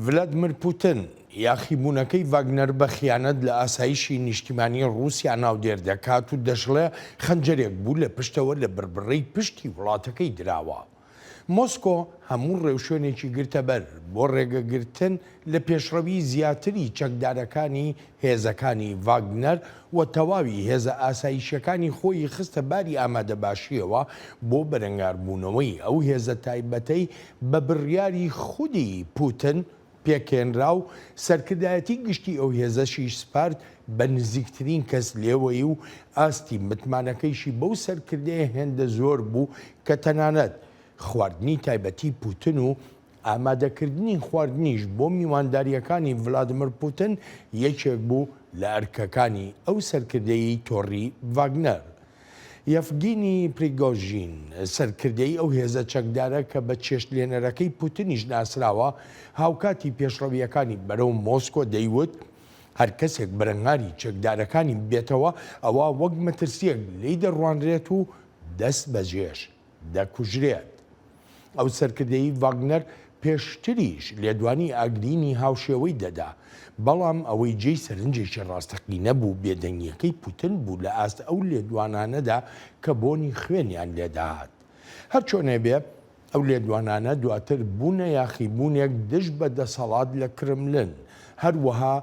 ڤلادیمیر پوتین یاخیبوونەکەی ڤاگنەر بە خیانەت لە ئاسایشی نیشتیمانی رووسیا ناودێر دەکات و دەشڵێ خەنجەرێک بوو لە پشتەوە لە بربڕەی پشتی وڵاتەکەی دراوە. مۆسکۆ هەموو ڕێوشوێنێکی گرتە بەر بۆ ڕێگەگرتن لە پێشڕەوی زیاتری چەکدارەکانی هێزەکانی ڤاگنەر و تەواوی هێزە ئاسایشەکانی خۆی خستە باری ئامادەباشیەوە بۆ بەرەنگاربوونەوەی ئەو هێزە تایبەتەی بە بڕیاری خودی پوتین پێکێنرا و سەرکردایەتی گشتی ئەو هێزەشی سپارت بە نزیکترین کەس لێوەی و ئاستی متمانەکەیشی بەو سەرکردەیە هێندە زۆر بوو کە تەنانەت خواردنی تایبەتی پوتین و ئامادەکردنی خواردنیش بۆ میوانداریەکانی ڤلادیمیر پوتین یەکێک بوو لە ئەرکەکانی ئەو سەرکردەیی تۆڕی ڤاگنەر. یەفگینی پریگۆژین سەرکردەی ئەو هێزە چەکدارە کە بە چێشتلێنەرەکەی پوتینیش ناسراوە هاوکاتی پێشڕەویەکانی بەرەو مۆسکۆ دەیوت هەر کەسێک بەرەنگاری چەکدارەکانی بێتەوە ئەوە وەک مەترسیەک لێی دەڕوانرێت و دەست بەجێش دەکوژرێت. ئەو سەرکردەی ڤاگنەر پێشتریش لێدوانی ئاگرینی هاوشێوەی دەدا، بەڵام ئەوەی جێی سەرنجێکی ڕاستەقینە بوو بێدەنگیەکەی پوتین بوو لە ئاست ئەو لێدوانانەدا کە بۆنی خوێنیان لێداهات. هەر چۆنێ بێ ئەو لێدوانانە دواتر بوونە یاخیبوونێک دژ بە دەسەڵات لە کرملن، هەروەها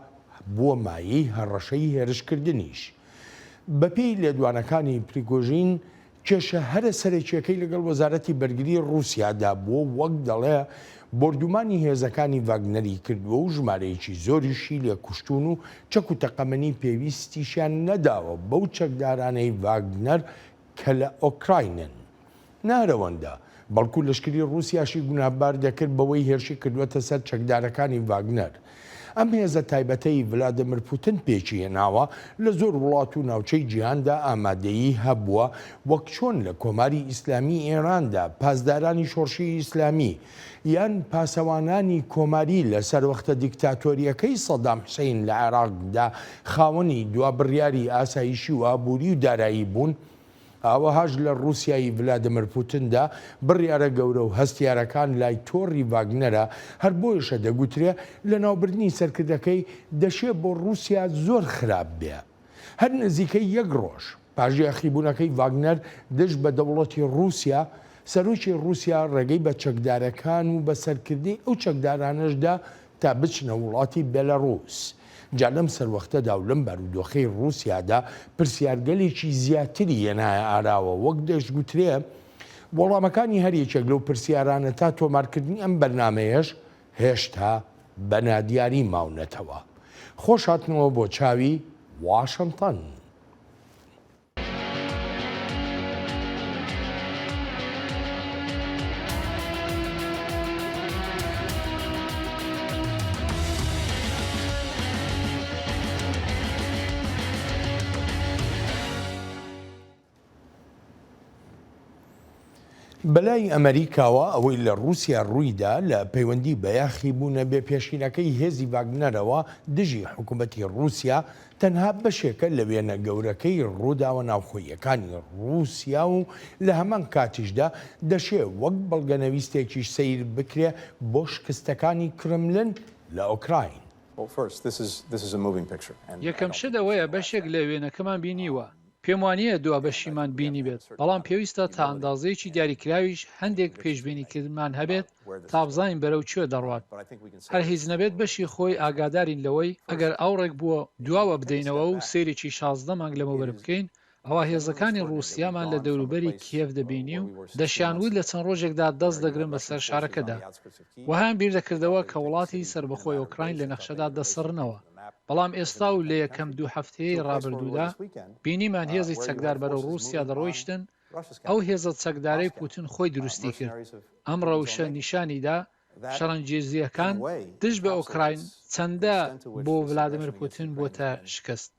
بووە مایەی هەڕەشەی هێرشکردنیش. بەپێی لێدوانەکانی پریگۆژین کێشە هەرە سەرەکیەکەی لەگەڵ وەزارەتی بەرگری رووسیادا بووە وەک دەڵێ بردومانی هێزەکانی ڤاگنەری کردووە و ژمارەیەکی زۆریشی لێ کوشتون و چەک و تەقەمەنی پێویستیشیان نەداوە بەو چەکدارانەی ڤاگنەر کە لە ئۆکراینن. نارەوەندە بەڵکو لەشکری رووسیاشی گوناهبار دەکرد بەوەی هێرشی کردوەتە سەر چەکدارەکانی ڤاگنەر. ئەم هێزە تایبەتەی ڤلادیمیر پوتین پێچی هێناوە لە زۆر وڵات و ناوچەی جیهاندا ئامادەیی هەبووە وەک چۆن لە کۆماری ئیسلامی ئێراندا پاسدارانی شۆڕشی ئیسلامی یان پاسەوانانی کۆماری لە سەروەختە دیکتاتۆریەکەی سەدام حوسێن لە عێراقدا خاوەنی دوابڕیاری ئاسایشی و ئابووری و دارایی بوون، ئاوەهاش لە رووسیایی ڤلادیمیر پوتیندا بڕیارە گەورە و هەستیارەکان لای تۆڕی ڤاگنەرە، هەر بۆیشە دەگوترێ لە ناوبردنی سەرکردەکەی دەشێت بۆ رووسیا زۆر خراپ بێ. هەر نزیکەی یەک ڕۆژ پاش یاخیبوونەکەی ڤاگنەر دژ بە دەوڵەتی رووسیا، سەرۆکی رووسیا ڕێگەی بە چەکدارەکان و بە سەرکردی ئەو چەکدارانەشدا تا بچنە وڵاتی بێلەڕووس. جا لەم سەروەختەدا و لەم بارودۆخەی رووسیادا پرسیارگەلێکی زیاتری هێنایە ئاراوە، وەک دەشگوترێ وەڵامەکانی هەریەکێک لەو پرسیارانە تا تۆمارکردنی ئەم بەرنامەیەش هێشتا بەنادیاری ماونەتەوە. خۆش هاتنەوە بۆ چاوی واشنتن. بەلای ئەمریکاوە ئەوەی لە رووسیا ڕوویدا لە پەیوەندی بە یاخیبوونە بێ پێشینەکەی هێزی ڤاگنەرەوە دژی حکوومەتی رووسیا تەنها بەشێکە لە وێنە گەورەکەی ڕووداوە ناوخۆیەکانی رووسیا و لە هەمان کاتیشدا دەشێ وەک بەڵگەنەویستێکیش سەیر بکرێ بۆ شکستەکانی کرملن لە ئۆکراین. یەکەم شەدەوەیە بەشێک لە وێنەکەمان بینیوە. پێم وانییە دوا بەشیمان بینی بێت، بەڵام پێویستە تا ئەندازەیەکی دیاریکراویش هەندێک پێشبینیکردمان هەبێت تا بزانین بەرەو کوێ دەڕوات. هەر هیچ نەبێت بەشی خۆی ئاگادارین لەوەی ئەگەر ئاوڕێک بووە دواوە بدەینەوە و سەیرێکی 16 مانگ لەمەوبەر بکەین، ئەوە هێزەکانی رووسیامان لە دەوروبەری کیێف دەبینی و دەشیانوت لە چەند ڕۆژێکدا دەست دەگرن بەسەر شارەکەدا. وەهان بیر دەکردەوە کە وڵاتی سربەخۆی ئۆکراین لە نەخشەدا دەسڕنەوە. بەڵام ئێستا و لە یەکەم دوو هەفتەیەی ڕابردوودا بینیمان هێزی چەکدار بەرەو رووسیا دەڕۆیشتن. ئەو هێزە چەکدارەی پوتین خۆی دروستی کرد. ئەم ڕەوشە نیشانیدا شەڕەنگێزیەکان دژ بە ئۆکراین چەندە بۆ ڤلادیمیر پوتین بۆتە شکست.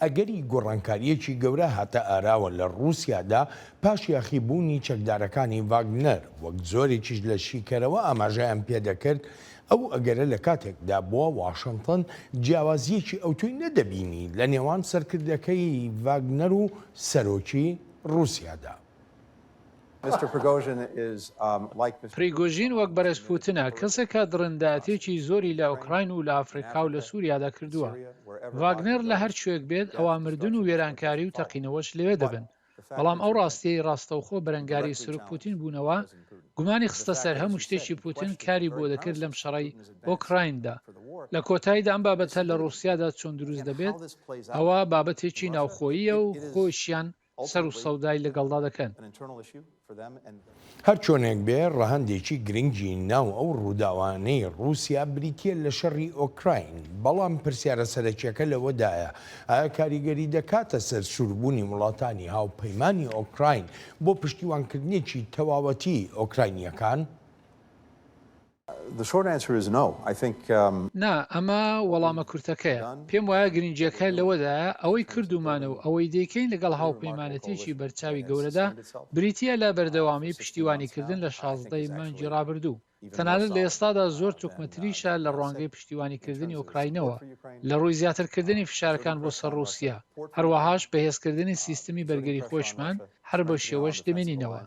ئەگەری گۆڕانکاریەکی گەورە هاتە ئاراوە لە رووسیادا پاش یاخیبوونی چەکدارەکانی ڤاگنەر، وەک زۆرێکیش لە شیکەرەوە ئاماژەیان پێدەکرد ئەو ئەگەرە لە کاتێکدا بووە واشنتن جیاوازیەکی ئەوتوی نەدەبینی لە نێوان سەرکردەکەی ڤاگنەر و سەرۆکی رووسیادا. پریگۆژین وەک بەرز پوتنە کەسێکە درندایەتێکی زۆری لە ئۆکراین و لە ئەفریقا و لە سووریادا کردووە. ڤاگنەر لە هەر شوێک بێت ئەوە مردن و وێرانکاری و تەقینەوەش لەوێ دەبن. بەڵام ئەو ڕاستیەی ڕاستەوخۆ بەرەنگاری سروک پوتین بوونەوە گومانی خستە سەر هەموو شتێکی پوتین کاری بۆ دەکرد لەم شەڕەی ئۆکرایندا. لە کۆتاییدا ئەم بابەتە لە ڕووسیادا چۆن دروست دەبێت ئەوە بابەتێکی ناوخۆییە و خۆشیان سەر و سەودای لەگەڵدا دەکەن. هەر چۆنێک بێ ڕەهەندێکی گرنگی ناو ئەو ڕووداوانەی رووسیا بریتە لە شەڕی ئۆکراین، بەڵام پرسیارە سەرەکیەکە لەوەدایە ئایا کاریگەری دەکاتە سەر سووربوونی وڵاتانی هاوپەیمانی ئۆکراین بۆ پشتیوانکردنێکی تەواوەتی ئۆکراینیەکان؟ نا، ئەمە وەڵامە کورتەکەیە. پێم وایە گرنگیەکە لەوەدایە ئەوەی کردومانە و ئەوەی دەیکەین لەگەڵ هاوپەیمانەتێکی بەرچاوی گەورەدا بریتە لە بەردەوامی پشتیوانیکردن لە 16 مانگی ڕابردوو. تەنانەت لە ئێستادا زۆر توکمەتریشە لە ڕوانگەی پشتیوانیکردنی ئۆکراینەوە لە ڕووی زیاترکردنی فشارەکان بۆ سەر رووسیا، هەروەهاش بەهێزکردنی سیستمی بەرگەری خۆشمان هەر بە شێوەش دەمێنینەوە.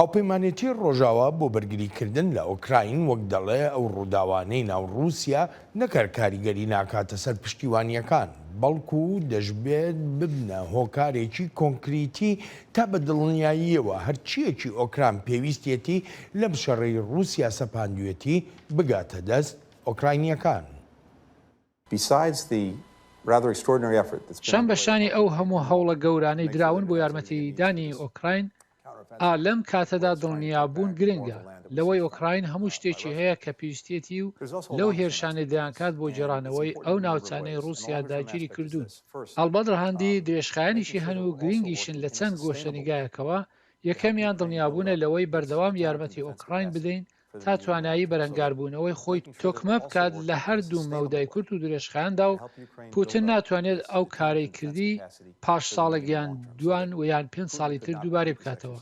هاوپەیمانێتی ڕۆژاوا بۆ بەرگریکردن لە ئۆکراین وەک دەڵێ ئەو ڕووداوانەی ناو رووسیا نەکەر کاریگەری ناکاتە سەر پشتیوانیەکان، بەڵکو دەشبێت ببنە هۆکارێکی کۆنکریتی تا بە دڵنیاییەوە هەرچیەکی ئۆکران پێویستێتی لەم شەڕەی رووسیا سەپاندوێتی بگاتە دەست ئۆکراینیەکان. شەم بەشانی ئەو هەموو هەوڵە گەورانەی دراون بۆ یارمەتیدانی ئۆکراین، لەم کاتەدا دڵنیابوون گرنگە لەوەی ئۆکراین هەموو شتێکی هەیە کە پێویستێتی و لەو هێرشانە دەیانکات بۆ جێڕانەوەی ئەو ناوچانەی رووسیا داگیری کردوون. هەڵبەت ڕەهەندی درێژخایەنیشی هەن و گرنگیشن لە چەند گۆشەنیگایەکەوە یەکەمیان دڵنیابوونە لەوەی بەردەوام یارمەتی ئۆکراین بدەین تا توانایی بەرەنگاربوونەوەی خۆی تۆکمە بکات لە هەردوو مەودای کورت و درێژخایەندا و پوتین ناتوانێت ئەو کارەی کردی پاش ساڵێکیان دوان و یان 5 ساڵی تر دووبارێ بکاتەوە.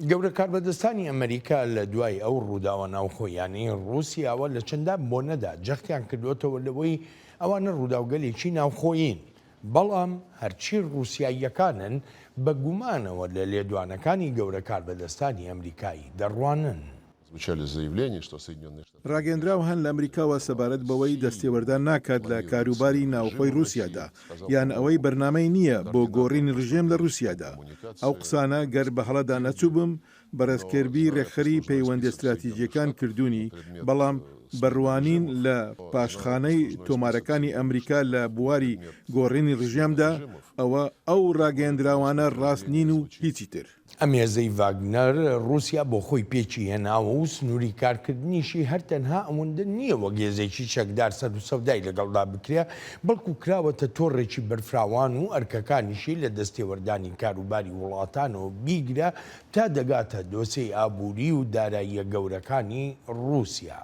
گەورە کاربەدەستانی ئەمریکا لە دوای ئەو ڕووداوە ناوخۆیانەی رووسیاوە لە چەندان بۆنەدا جەختیان کردوێتەوە لەوەی ئەوانە ڕووداوگەلێکی ناوخۆیین، بەڵام هەرچی رووسیاییەکانن بە گومانەوە لە لێدوانەکانی گەورە کاربەدەستانی ئەمریکایی دەڕوانن. ڕاگەندراو هەن لە ئەمریکاوە سەبارەت بەوەی دەستێوەردان ناکات لە کاروباری ناوخۆی رووسیادا یان ئەوەی بەرنامەی نییە بۆ گۆڕینی ڕژێم لە رووسیادا. ئەو قسانە گەر بە هەڵەدا نەچوو بم بەرزکردبی ڕێکخەری پەیوەندی استراتیژیەکان کردوونی، بەڵام بەڕوانین لە پاشخانەی تۆمارەکانی ئەمریکا لە بواری گۆڕینی ڕژێمدا ئەوە ئەو ڕاگەندراوانە ڕاست نین و هیچی تر. ئەمێزەی ڤاگنەر رووسیا بۆ خۆی پێچی هێناوە و سنووری کارکردنیشی هەرتەنها ئەوەندە نییە وە گێزێکی چەکدار سەد و سەودای لەگەڵدا بکرێ، بەڵکو کراوەتە تۆڕێکی بەرفراوان و ئەرکەکانیشی لە دەستێوەردانی کاروباری وڵاتانەوە بیگرە تا دەگاتە دۆسەی ئابووری و داراییە گەورەکانی رووسیا.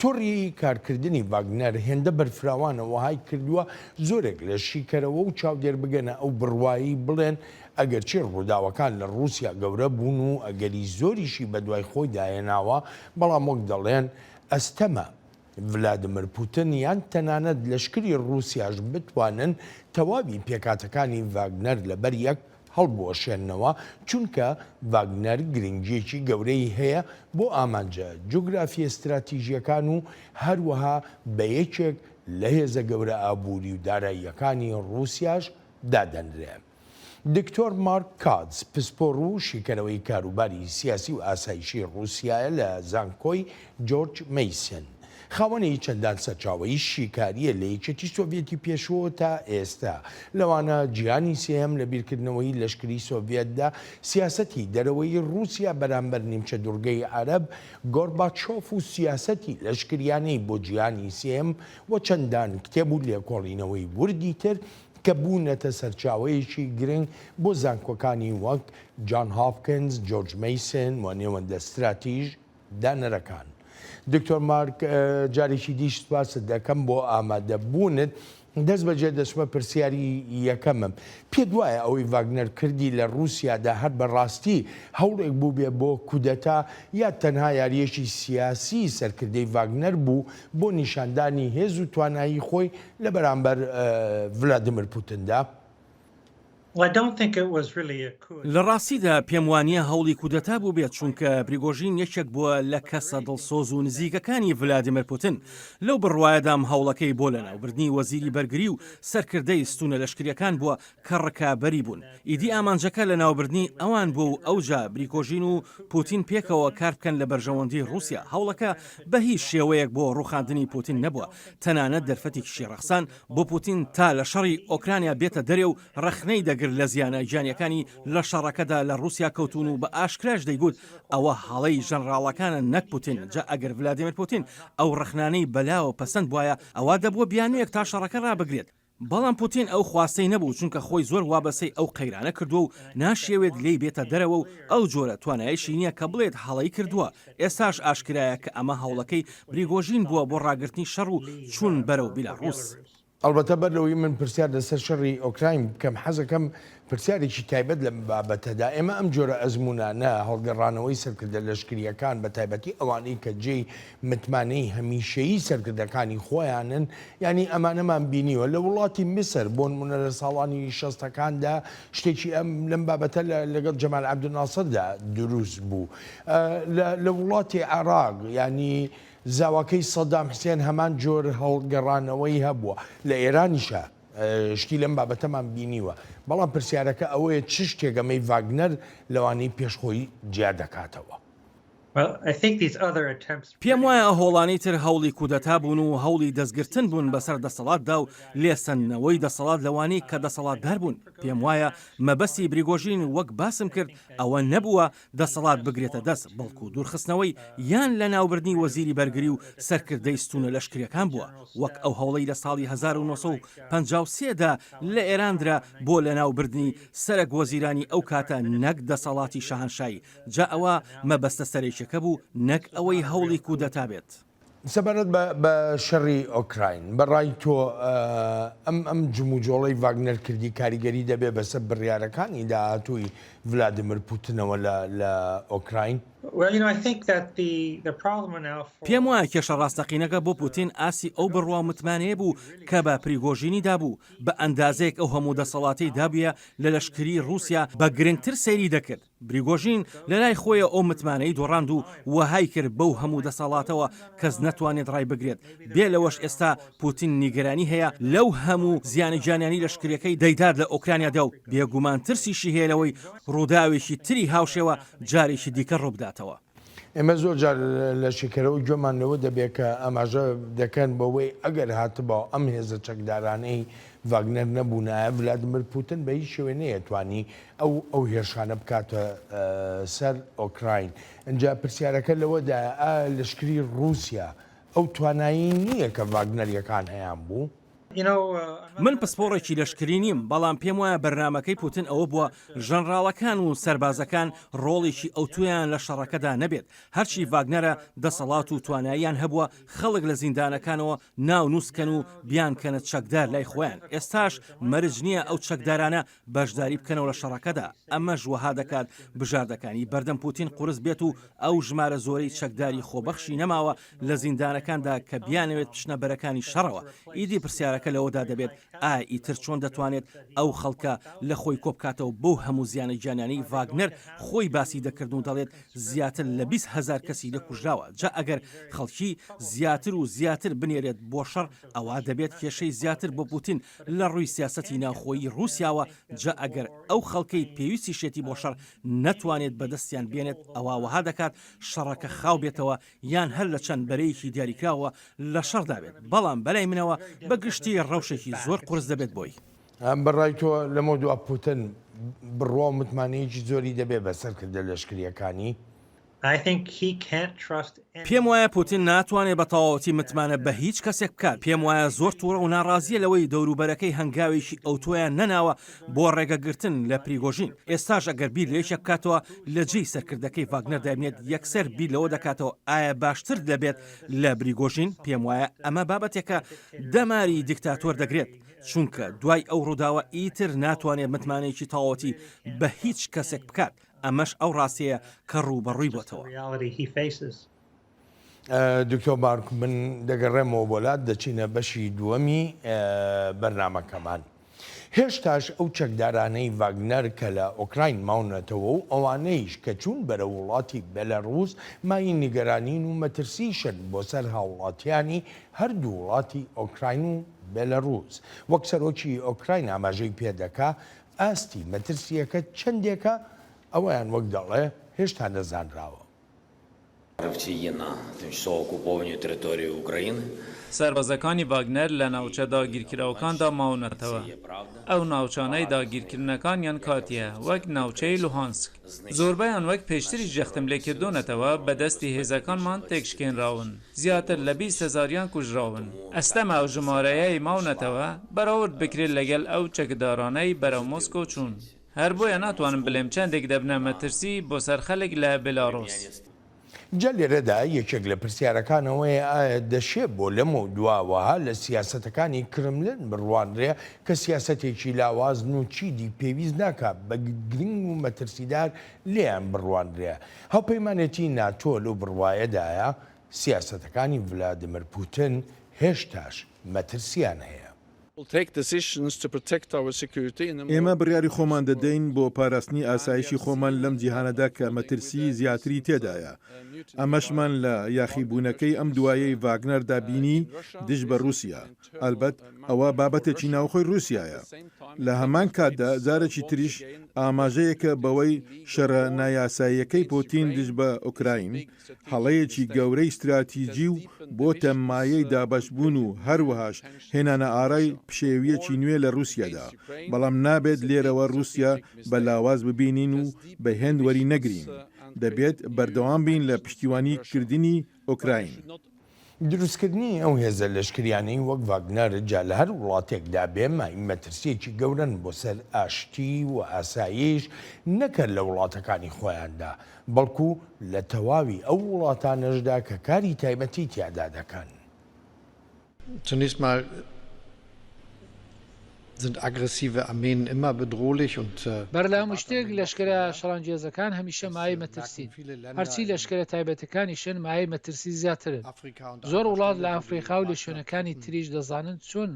تۆڕی کارکردنی ڤاگنەر هێندە بەرفراوانەوە های کردووە زۆرێک لە شیکەرەوە و چاودێر بگەنە ئەو بڕوایی بڵێن ئەگەر چی ڕووداوەکان لە رووسیا گەورە بوون و ئەگەری زۆریشی بە دوای خۆی داهێناوە، بەڵام وەک دەڵێن ئەستەمە ڤلادیمیر پوتین یان تەنانەت لەشکری رووسیاش بتوانن تەواوی پێکاتەکانی ڤاگنەر لەبەر یەک هەڵبوەشێننەوە، چونکە ڤاگنەر گرنگیەکی گەورەی هەیە بۆ ئامانجە جوگرافی استراتیژیەکان و هەروەها بە یەکێک لە هێزە گەورە ئابووری و داراییەکانی رووسیاش دادەنرێ. دکتۆر مارک کاتز پسپۆڕ و شیکەرەوەی کاروباری سیاسی و ئاسایشی رووسایە لە زانکۆی جۆرج مەیسن، خاوەنەی چەندان سەرچاوەی شیکاریە لە یەکێتی سۆڤێتی پێشوە تا ئێستا، لەوانە جیهانی سێهەم لە بیرکردنەوەی لەشکری سۆڤێتدا سیاسەتی دەرەوەی رووسیا بەرامبەر نیمچە دوورگەی عەرەب، گۆرباچۆف و سیاسەتی لەشکریانەی بۆ جیهانی سێهەم و چەندان کتێب و لێکۆڵینەوەی وردی تر کە بوونەتە سەرچاوەیەکی گرنگ بۆ زانکۆکانی وەک جان هاپکینز، جۆرج مەیسن و نێوەندە استراتیژ دانەرەکان. دکتۆر مارک جارێکی دیش سپاست دەکەم بۆ ئامادەبوونت. دەست بەجێ دەچمە پرسیاری یەکەمم. پێت وایە ئەوەی ڤاگنەر کردی لە رووسیادا هەر بەڕاستی هەوڵێک بوو بێ بۆ کودەتا یا تەنها یاریەکی سیاسی سەرکردەی ڤاگنەر بوو بۆ نیشاندانی هێز و توانایی خۆی لە بەرامبەر ڤلادیمیر پوتیندا؟ لە ڕاستیدا پێم وانییە هەوڵی کودەتا بوو بێت چونکە پریگۆژین یەکێک بووە لە کەسە دڵسۆز و نزیکەکانی ڤلادیمیر پوتین لەو بڕوایەدام هەوڵەکەی بۆ لەناوبردنی وەزیری بەرگری و سەرکردەی ستونە لەشکریەکان بووە کە ڕکابەری بوون. ئیدی ئامانجەکە لە ناوبردنی ئەوان بوو و ئەوجا پریگۆژین و پوتین پێکەوە کار بکەن لە بەرژەوەندی رووسیا. هەوڵەکە بە هیچ شێوەیەک بۆ ڕووخاندنی پوتین نەبووە، تەنانەت دەرفەتێکی ڕەخسان بۆ پوتین تا لە شەڕی ئۆکرانیا بێتە دەرێ و ڕەخنەی دەگر لە زیانە گیانیەکانی لە شەڕەکەدا لە رووسیا کەوتون و بە ئاشکراش دەیگوت ئەوە هەڵەی ژەنڕاڵەکانە نەک پوتین. جا ئەگەر ڤلادیمیر پوتین ئەو ڕەخنانەی بەلاوە پەسەند بواە ئەوە دەبووە بیانوێک تا شەڕەکە ڕابگرێت. بەڵام پوتین ئەو خواستەی نەبوو چونکە خۆی زۆر وابەسەی ئەو قەیرانە کردووە و ناشێوێت لێی بێتە دەرەوە و ئەو جۆرە توانایشی نییە کە بڵێت هەڵەی کردووە. ئێستاش ئاشکرایە کە ئەمە هەوڵەکەی پریگۆژین بووە بۆ ڕاگررتنی شەڕ و چوون بەرەو بیلاڕووس. ئەلبەتە بەرەوەی من پرسیار لەسەر شەڕی ئۆکراین بکەم حەزەکەم پرسیارێکی تایبەت لە بابەتەدا ئێمە ئەم جۆرە ئەزمونانە هەڵگەڕانەوەی سەرکردە لەشکریەکان بە تایبەتی ئەوانەی کە جێی متمانەی هەمیشەیی سەرکردەکانی خۆیانن ینی ئەمانەمان بینیوە لە وڵاتی میسر بۆ نمونە لە ساڵانی 60ەکاندا شتێکی ئەم لەم بابەتە لەگەڵ جەمال عەبدولناسردا دروست بوو. لە وڵاتی عێراق ینی زاواکەی سەدام حوسێن هەمان جۆر هەڵگەڕانەوەی هەبووە، لە ئێرانیشە شتی لەم بابەتەمان بینیوە. بەڵام پرسیارەکە ئەوەیە چ شتێگەمەی ڤاگنەر لەوانەی پێشخۆی جیا دەکاتەوە. پێم وایە هۆڵانی تر هەوڵی کودەتا بوون و هەوڵی دەستگرتن بوون بەسەر دەسەڵاتدا و لێسەنەوەی دەسەڵات لەوانەی کە دەسەڵاتدار بوون. پێم وایە مەبەستی پریگۆژین وەک باسم کرد ئەوە نەبووە دەسەڵات بگرێتە دەست، بەڵکو دوورخستنەوەی یان لە ناوبردنی وەزیری بەرگری و سەرکردەی ستونە لەشکریەکان بووە، وەک ئەو هەوڵەی لە ساڵی 1953دا لە ئێراندرا بۆ لە ناوبردنی سەرک وەزیرانی ئەو کاتە نەک دەسەڵاتی شاهنشایی. جا ئەوە مەبەستە سەرێکەکە بوو نەک ئەوەی هەوڵی کودەتا بێت. سەبارەت بە شەڕی ئۆکراین بەڕای تۆ ئەم جموجۆڵەی ڤاگنەر کردی کاریگەری دەبێ بەسەر بڕیارەکانی داهاتووی ڤلادیمیر پوتینەوە لە ئۆکراین؟ پێم وایە کێشە ڕاستەقینەکە بۆ پوتین ئاسی ئەو بڕوا متمانەیە بوو کە بە پریگۆژینی دابوو بە ئەندازەیەک ئەو هەموو دەسەڵاتی دابووە لە لەشکری رووسیا بە گرنگتر سەیری دەکرد. پریگۆژین لە لای خۆیە ئەو متمانەی دۆڕاند و وەهای کرد بەو هەموو دەسەڵاتەوە کەس نەتوانێت ڕای بگرێت. بێ لەوەش ئێستا پوتین نیگەرانی هەیە لەو هەموو زیانی جانیانی لەشکریەکەی دەیداد لە ئۆکرانیادا و بێگومان ترسیشی هێلەوەی ڕووداوێکی تری هاوشێوە جارێکی دیکە ڕووبداتەوە. ئێمە زۆر جار لە شکرەوە گوێمانەوە دەبێت کە ئەماژە دەکەن بەوەی ئەگەر هاتبەوە ئەم هێزە چەکدارانەی ڤاگنەر نەبوونایە ڤلادیمیر پوتین بە هیچ شێوێ نەیەتوانی ئەو هێرشانە بکاتە سەر ئۆکراین. ئەجا پرسیارەکە لەوەدا لەشکری رووسیا ئەو توانایی نییە کە ڤاگنەریەکان هەیان بوو. من پسپۆڕێکی لەشکری نیم، بەڵام پێم وایە بەرنمەکەی پوتین ئەوە بووە ژەنڕاڵەکان و سەربازەکان ڕۆڵێکی ئەوتویان لە شەڕەکەدا نەبێت. هەرچی ڤاگنەرە دەسەڵات و تواناییان هەبووە خەڵک لە زیندانەکانەوە ناو نووسکەن و بیانکەنە چەکدار لای خۆیان. ئێستاش مەرج نییە ئەو چەکدارانە بەشداری بکەنەوە لە شەڕەکەدا. ئەمەش وەها دەکات بژاردەکانی بەردەم پوتین قورس بێت و ئەو ژمارە زۆرەی چەکداری خۆبەخشی نەماوە لە زیندانەکاندا کە بیانەوێت پشنە بەرەکانی شەڕەوە. ئیدی پرسیارەکە لەوەدا دەبێت ئیتر چۆن دەتوانێت ئەو خەڵکە لە خۆی کۆبکاتەوە بۆ هەموو زیانە گیانیانی ڤاگنەر خۆی باسی دەکرد و دەڵێت زیاتر لە 20,000 کەسی لەکوژراوە. جا ئەگەر خەڵکی زیاتر و زیاتر بنێرێت بۆ شەڕ ئەوە دەبێت کێشەی زیاتر بۆ پوتین لە ڕووی سیاسەتی ناوخۆیی رووسیاوە. جا ئەگەر ئەو خەڵکەی پێویستی شێتی بۆ شەڕ نەتوانێت بەدەستیان بێنێت ئەوە وەها دەکات شەڕەکە خاو بێتەوە یان هەر لە چەند بەرەیەکی دیاریکراوە لە شەڕدابێت. بەڵام بەلای منەوە بەگشتی ڕەوشێکی زۆر قورس دەبێت بۆی. بەڕای تۆ لەمە دووە پوتین بڕوا و متمانەیەکی زۆری دەبێت بەسەرکردە لەشکریەکانی؟ پێم وایە پوتین ناتوانێت بە تەواوەتی متمانە بە هیچ کەسێک بکات. پێم وایە زۆر تووڕە و ناڕازیە لەوەی دەوروبەرەکەی هەنگاوێکی ئەوتۆیان نەناوە بۆ ڕێگەگرتن لە پریگۆژین. ئێستاش ئەگەر بیر لێشە بکاتەوە لە جێی سەرکردەکەی ڤاگنەر دەبێت یەکسەر بیر لەوە دەکاتەوە ئایا باشتر دەبێت لە پریگۆژین. پێم وایە ئەمە بابەتێکە دەماری دیکتاتۆر دەگرێت، چونکە دوای ئەو ڕووداوە ئیتر ناتوانێت متمانەیەکی تەواوەتی بە هیچ کەسێک بکات. ئەمەش ئەو ڕاستەیە کە ڕووبەڕووی بۆتەوە. دکتۆر بارک من دەگەڕێمەوە بۆلات دەچینە بەشی دووەمی بەرنامەکەمان. هێشتاش ئەو چەکدارانەی ڤاگنەر کە لە ئۆکراین ماونەتەوە و ئەوانەیش کە چوون بەرە وڵاتی بەلەڕوس مای نیگەرانین و مەترسیشن بۆ سەر هاوڵاتیانی هەردوو وڵاتی ئۆکراین و بەلەڕوس. وەک سەرۆکی ئۆکراین ئاماژەی پێدەکا ئاستی مەترسیەکە چەندێکە ئەویان وەک دەڵێ هێشتا نەزانراوە. Росіяна тимчасово окупованій території України. سربازەکانی ڤاگنەر لە ناوچە داگیرکراوەکاندا ماونەتەوە. ئەو ناوچانەی داگیرکردنەکانیان کاتیە وەک ناوچەی لوهانسک. زۆربەیان وەک پێشتری جەختم لێکردوونەتەوە بەدەستی هێزەکانمان تێکشکێنراون. زیاتر لە 20,000یان کوژراون. ئەستەمە ئەو ژمارەیەی ماونەتەوە بەراورد بکرێت لەگەل ئەو چەکدارانەی بەرەو مۆسکۆ چوون. هەر بۆیە ناتوانم بڵێم چەندێک دەبنە مەترسی بۆ سەر خەڵک لە بێلاڕۆس. جا لێرەدا یەکێک لە پرسیارەکانەوەی ئایا دەشێت بۆ لەم و دواوەها لە سیاسەتەکانی کرملن بڕوانرێ کە سیاسەتێکی لاوازن و چیدی پێویست ناکات بە گرنگ و مەترسیدار لێیان بڕوانرێ. هەوپەیمانێتی ناتۆ لەو بڕوایەدایە سیاسەتەکانی ڤلادیمیر پوتین هێشتاش مەترسیان هەیە. ئێمە بڕیاری خۆمان دەدەین بۆ پاراستنی ئاسایشی خۆمان لەم جیهانەدا کە مەترسی زیاتری تێدایە. ئەمەشمان لە یاخیبوونەکەی ئەم دوایەی ڤاگنەردا بینی دژ بە رووسیا. ئەلبەت ئەوە بابەتێکی ناوخۆی رووسایە. لە هەمان کاتدا جارێکی تریش ئاماژەیەکە بەوەی شەڕە نایاساییەکەی پۆتین دژ بە ئوکراین هەڵەیەکی گەورەی استراتیجی و بۆتە مایەی دابەشبوون و هەروەهاش هێنانە ئارای پشێویەکی نوێ لە رووسیادا. بەڵام نابێت لێرەوە رووسیا بە لاواز ببینین و بە هێند وەری نەگرین. دەبێت بەردەوام بین لە پشتیوانی کردنی ئۆکراین. دروستکردنی ئەو هێزە لەشکریانەی وەک ڤاگنەر جا لە هەر وڵاتێکدا بێ مای مەترسیەکی گەورن بۆ سەر ئاشتی و ئاسایش نەکرد لە وڵاتەکانی خۆیاندا، بەڵکو لە تەواوی ئەو وڵاتانەشدا کە کاری تایبەتی تیادا دەکەن. Zunächst mal sind aggressive Armeen immer bedrohlich und بەرلام شتێک لەشکرە شەڕانگێزەکان هەمیشە مایە مەترسین. هەرچی لەشکرە تایبەتەکانیشن مایە مەترسی زیاترن. زۆر وڵات لە ئەفریقا و لە شوێنەکانی تریش دەزانن چۆن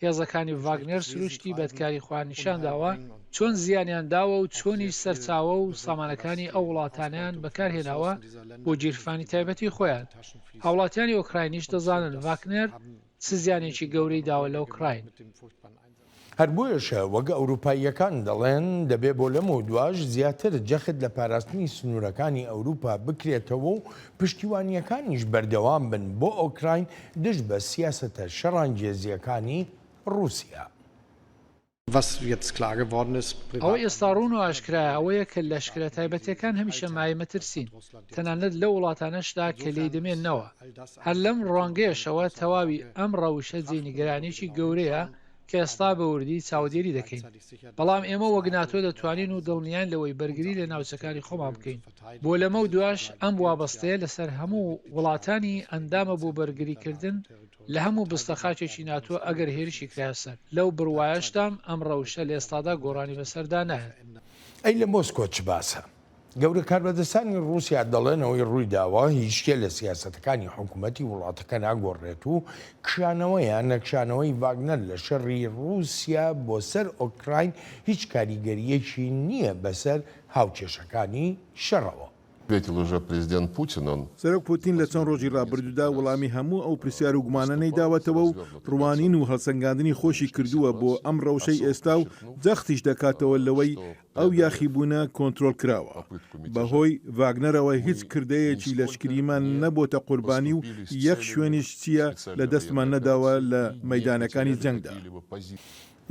هێزەکانی ڤاگنەر سروشتی بەدکاری خوانیشان داوە، چۆن زیانیان داوە و چۆنی سەرچاوە و سامانەکانی ئەو وڵاتانیان بەکارهێناوە بۆ گیرفانی تایبەتی خۆیان. هاوڵاتیانی ئۆکراینیش دەزانن ڤاگنەر چ زیانێکی گەورەی داوە لە ئۆکراین. هەر بۆیەشە وەک ئەوروپاییەکان دەڵێن دەبێ بۆ لەم و دواش زیاتر جەخت لە پاراستنی سنوورەکانی ئەوروپا بکرێتەوە و پشتیوانیەکانیش بەردەوام بن بۆ ئۆکراین دژ بە سیاسەتە شەڕانگێزیەکانی رووسیا. ئەوە ئێستا ڕوون و ئاشکرایە ئەوەیە کە لەشکرە تایبەتیەکان هەمیشە مایە مەترسین، تەنانەت لە وڵاتانەشدا کە لێی دەمێننەوە. هەر لەم ڕوانگەیەشەوە تەواوی ئەم ڕەوشە جێنیگەرانێکی گەورەیە کە ئێستا بە وردی چاودێری دەکەین. بەڵام ئێمە وەک ناتۆ دەتوانین و دڵنیان لەوەی بەرگری لە ناوچەکانی خۆمان بکەین. بۆ لەمە و دواش ئەم وابەستەیە لەسەر هەموو وڵاتانی ئەندامە بۆ بەرگریکردن لە هەموو بستەخاچێکی ناتۆ ئەگەر هێرشی کراسەر. لەو بڕوایەشتام ئەم ڕەوشە لە ئێستادا گۆڕانی بەسەردا نایە. ئەی لە مۆسکۆ چ باسە؟ گەورە کاربەدەستانی رووسیا دەڵێنەوەی ڕوویداوە هیچ شتێ لە سیاسەتەکانی حکوومەتی وڵاتەکە ناگۆڕێت و کشانەوەیان نەکشانەوەی ڤاگنەر لە شەڕی رووسیا بۆ سەر ئۆکراین هیچ کاریگەریەکی نییە بەسەر هاوکێشەکانی شەڕەوە. سەرۆک پوتین لە چەند ڕۆژی ڕابردوودا وەڵامی هەموو ئەو پرسیار و گومانانەی داوەتەوە و ڕوانین و هەڵسەنگاندنی خۆشی کردووە بۆ ئەم ڕەوشەی ئێستا و جەختیش دەکاتەوە لەوەی ئەو یاخیبوونە کۆنتترۆل کراوە. بەهۆی ڤاگنەرەوە هیچ کردەیەکی لەشکریمان نەبۆتە قوربانی و یەک شوێنیش چییە لە دەستمان نەداوە لە مەیدانەکانی جەنگدا.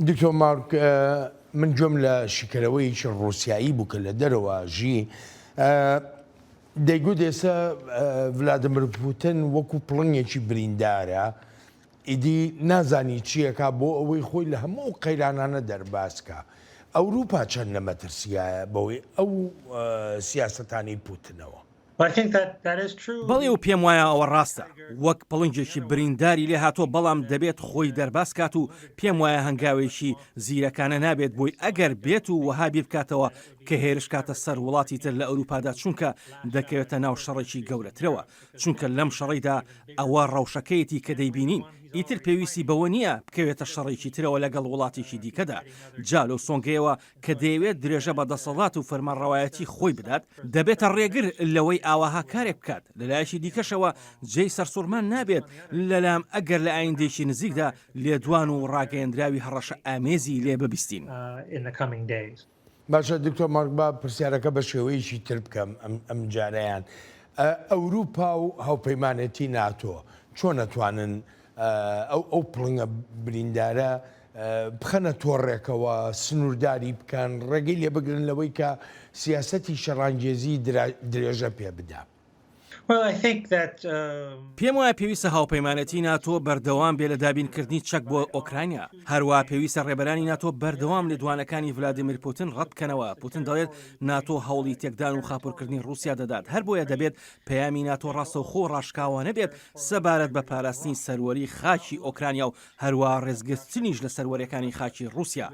دکتۆر مارک، من گوێم لە شیکەرەوەیکی ڕووسایی بوو کە لە دەرەوە ژی دەیگوت ئێستا ڤلادیمیر پوتین وەکو پڵنگێکی بریندارە ئیدی نازانی چیەکە بۆ ئەوەی خۆی لە هەموو قەیرانانە دەرباسکە. ئەوروپا چەند نەمەترسیایە بەوەی ئەو سیاسەتانی پوتنەوە. بەڵێ و پێم وایە ئەوە ڕاستە، وەک پڵنجێکی برینداری لێ هاتۆ، بەڵام دەبێت خۆی دەرباس کات و پێم وایە هەنگاوێکی زیرەکانە نابێت بۆی ئەگەر بێت و وەها بیر بکاتەوە کە هێرش کاتە سەر وڵاتی تر لە ئەوروپادا، چونکە دەکەوێتە ناو شەڕێکی گەورەترەوە، چونکە لەم شەڕیدا ئەوە ڕەوشەکەیەتی کە دەیبینین ئیتر پێویستی بەوە نییە بکەوێتە شەڕێکی ترەوە لەگەڵ وڵاتێکی دیکەدا جا لەو سۆنگەیەوە کە دەیەوێت درێژە بە دەسەڵات و فەرمانڕەوایەتی خۆی بدات دەبێتە ڕێگر لەوەی ئاواها کارێک بکات لەلایەکی دیکەشەوە جێی سەرسوورمان نابێت لەلام ئەگەر لە ئایندێکی نزیکدا لێدوان و ڕاگەیەندراوی هەڕەشە ئامێزی لێ ببیستین. باشە دکتۆر مارک با پرسیارەکە بە شێوەیەکی تر بکەم ئەم جارەیان ئەوروپا و هاوپەیمانەتی ناتۆ چۆن نەتوانن ئەو پڵنگە بریندارە بخەنە تۆڕێکەوە سنوورداری بکەن ڕێگەی لێ بگرن لەوەی کە سیاسەتی شەڕانگێزی درێژە پێ بدە. پێم وایە پێویستە هاوپەیمانەتی ناتۆ بەردەوام بێ لە دابینکردنی چەک بۆ ئۆکراینیا هەروە پێویستە ڕێبەرانی ناتۆ بەردەوام لێدوانەکانی ڤلادیمیر پوتین ڕەت بکەنەوە پوتین دەڵێت ناتۆ هەوڵی تێکدان و خاپۆرکردنی رووسیا دەدات هەر بۆیە دەبێت پەیامی ناتۆ ڕاستەوخۆ ڕاشکاوانە بێت سەبارەت بە پاراستنی سەروەری خاکی ئۆکرانیا و هەروە ڕێزگرتنیش لە سەروەریەکانی خاکی رووسیا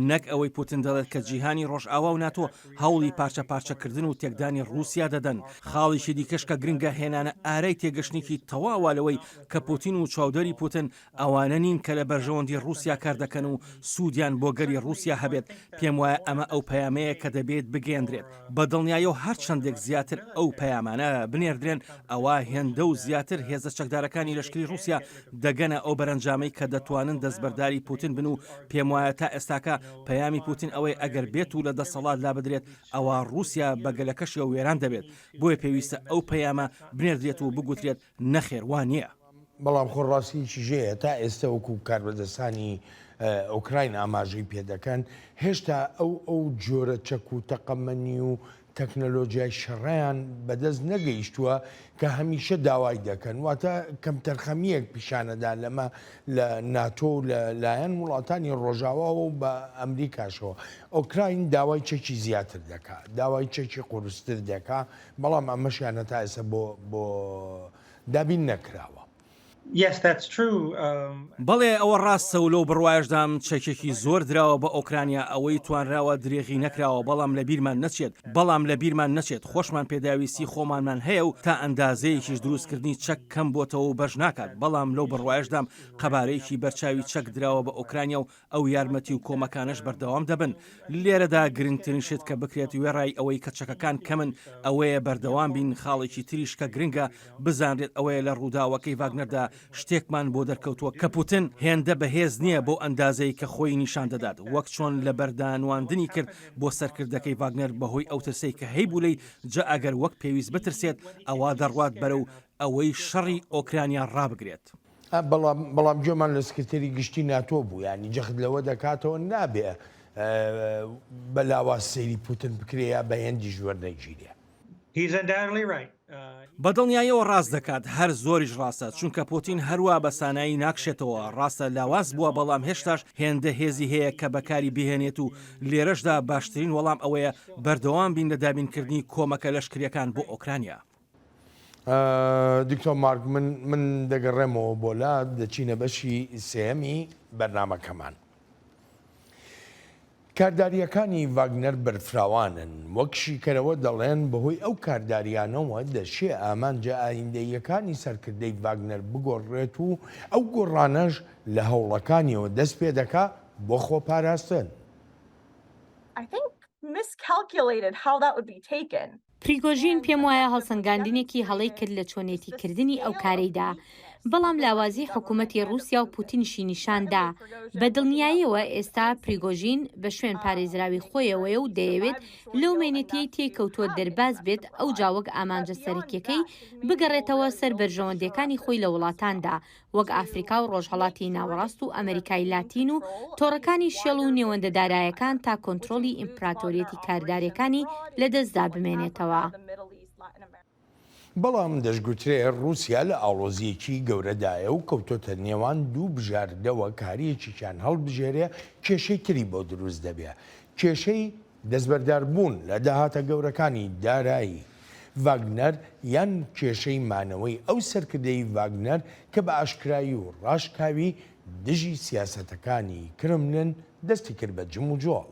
نەک ئەوەی پوتین دەڵێت کە جیهانی ڕۆژئاوا و ناتۆ هەوڵی پارچە پارچەکردن و تێکدانی رووسیا دەدەن خاڵیشی دیکەش کە گرنگە هێنانە ئارەی تێگەشتێکی تەواوالەوەی کە پوتین و چاودەری پوتن ئەوانە نین کە لە بەرژەوەندی رووسیا کار دەکەن و سوودیان بۆ گەری رووسیا هەبێت پێم وایە ئەمە ئەو پەیامەیە کە دەبێت بگەێنرێت بە دڵنیایە و هەر چەندێک زیاتر ئەو پەیامانە بنێردرێن ئەوە هێندە و زیاتر هێزە چەکدارەکانی لەشکری رووسیا دەگەنە ئەو بەرەنجامەی کە دەتوانن دەستبەرداری پوتین بن و پێم وایە تا ئێستاکە پەیامی پوتین ئەوەی ئەگەر بێت و لە دەسەڵات لا بدرێت ئەوە رووسیا بەگەلەکەشی و وێران دەبێت بۆیە پێویستە ئەو پەیامە بنێردرێت و بگوترێت نەخێوان نییە. بەڵام خۆڕاستیی ژەیە تا ئێستا وەکو کاربەدەستانی ئۆکراین ئاماژەی پێدەکەن هێشتا ئەو جۆرە چەک و تەقەمەنی و تەکنەلۆژیای شەڕیان بەدەست نەگەیشتووە کە هەمیشە داوای دەکەن واتە کەم تەرخەمیەک پیشانەدا لەمە لە ناتۆ لایەن وڵاتانی ڕۆژاوا و بە ئەمریکاشەوە ئۆکراین داوای چەکی زیاتر دەکات داوای چەکی قورستر دەکات بەڵام ئەمەشیانە تا ئێستا بۆ دابین نەکراوە. بەڵێ ئەوە ڕاستە و لەو بڕواایشدام چەکێکی زۆر دراوە بە ئۆکرانیا ئەوەی توانراوە درێغی نەکراوە بەڵام لە بیرمان نەچێت خۆشمان پێداویستی خۆمانمان هەیە و تا ئەندازەیەکیش دروستکردنی چەک کەم بۆتەوە و بەش ناکات بەڵام لەو بڕواایشدام قەبارەیەکی بەرچاوی چەک دراوە بە ئۆکرانیا و ئەو یارمەتی و کۆمەکانش بەردەوام دەبن لێرەدا گرنگترین شت کە بکرێت وێڕای ئەوەی کە چەکەکان کەمن ئەوەیە بەردەوام بین خاڵێکی تریش کە گرنگە بزانرێت ئەوەیە لە ڕووداوەکەی ڤاگنەردا شتێکمان بۆ دەرکەوتووە کە پوتین هێندە بەهێز نییە بۆ ئەندازەی کە خۆی نیشان دەدات وەک چۆن لە بەردانواندنی کرد بۆ سەرکردەکەی ڤاگنەر بەهۆی ئەو ترسەی کە هەیبوو لەی جا ئەگەر وەک پێویست بترسێت ئەوە دەڕوات بەرەو ئەوەی شەڕی ئۆکرانیا ڕابگرێت. بەڵام گوێمان لە سکرتێری گشتی ناتۆ بوو ینی جەخت لەوە دەکاتەوە نابێ بە لاواز سەیری پوتین بکرێە بە هێندی ژوەر نەیگیرێ. بەدڵنیایەوە ڕاست دەکات هەر زۆریش ڕاستە چونکە پوتین هەروە بە سانایی ناکشێتەوە ڕاستە لاواز بووە بەڵام هێشتاش هێندە هێزی هەیە کە بەکاری بهێنێت و لێرەشدا باشترین وەڵام ئەوەیە بەردەوام بین لە دابینکردنی کۆمەکە لەشکریەکان بۆ ئۆکرانیا. دکتۆر مارک من دەگەڕێمەوە بۆ لا دەچینە بەشی سێمی بەرنامەکەمان. کارداریەکانی ڤاگنەر بەرفراوانن وەکشی کەرەوە دەڵێن بەهۆی ئەو کارداریانەوە دەشێ ئامانجە ئایندەیەکانی سەرکردەی ڤاگنەر بگۆڕێت و ئەو گۆڕانەش لە هەوڵەکانیەوە دەست پێ دەکا بۆ خۆپاراستن. پریگۆژین پێم وایە هەڵسەنگاندنێکی هەڵەی کرد لە چۆنێتیکردنی ئەو کارەیدا بەڵام لاوازی حکوومەتی رووسیا و پوتینشی نیشاندا بە دڵنیاییەوە ئێستا پریگۆژین بە شوێن پارێزراوی خۆیەوەیە و دەیەوێت لەو مێنێتیەی تێکەوتووە دەرباز بێت ئەو جاوەک ئامانجە سەرکیەکەی بگەڕێتەوە سەر بەرژەوەندەکانی خۆی لە وڵاتاندا وەک ئافریقا و ڕۆژهەڵاتی ناوەڕاست و ئەمریکای لاتین و تۆڕەکانی شێڵ و نێوەندەدارایەکان تا کۆنتترۆلی ئیمپراتۆریەتی کارداریەکانی لەدەستدا بمێنێتەوە. بەڵام دەشگوترێ رووسیا لە ئاڵۆزیەکی گەورەدایە و کەوتۆتە نێوان دوو بژاردەوە کاریەکییان هەڵبژێرێ کێشەی تری بۆ دروست دەبێ کێشەی دەستبەرداربوون لە داهاتە گەورەکانی دارایی ڤاگنەر یان کێشەی مانەوەی ئەو سەرکردەی ڤاگنەر کە بە ئاشکرایی و ڕاشکاوی دژی سیاسەتەکانی کرملن دەستی کرد بە جم و جۆڵ.